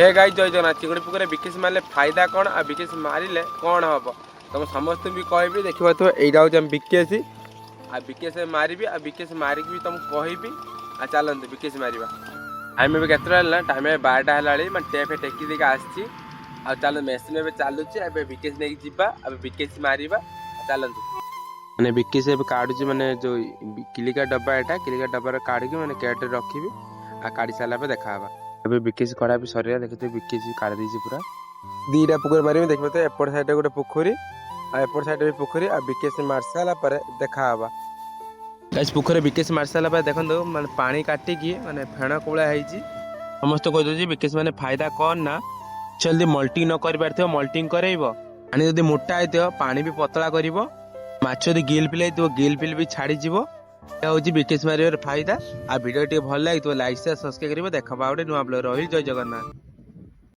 हे गाई जय जगन्नाथ। चिंगड़ी पुकुरे विकेश मारे फायदा कौन आ विकेश मारे कौन हम तुम समस्त भी कहि देख यहाँ हूँ विकेश आ विकेश मारि आ विकेश मारिक भी तुमको कहबी आ चलते विकेश मारिबा। टाइम भी केतटा ना टाइम 12टा है टेप टेकी देके आसी आ चल मेसीन ए चलुचे विकेश नहीं जावा विकेश मारिबा चलतु मैंने विकेश काढ़ुची मैंने जो किलिका डब्बा एटा किलिका डब्बा काढ़ी मैंने कैट रखी आ काढ़ी सारा देखा अबे विकेश कड़ा भी सर देखते विकेश काढ़ देसी पूरा दीटा पुकुर मारे देखते तो एपट साइड गोटे पोखरी एपट साइड भी पोखरी आ विकेश मार सारा देखा गाइस पुखरे विकेश मार सारा देखो माने पानी काटिकी माने फेण कोला समस्त कह विकेश माने फायदा कौन ना जल्दी मल्टिंग न कर पार मल्टिंग करब पानी जब मोटा होता पानी भी पतला कर माछ यदि गिल फिल गिल फिल भी छाड़ी हूँ विकेश मार फायदा आ वीडियो टे भल लगे लाइक शेयर सब्सक्राइब कर देखा गोटे नुआ ब्लॉग रही जय जगन्नाथ।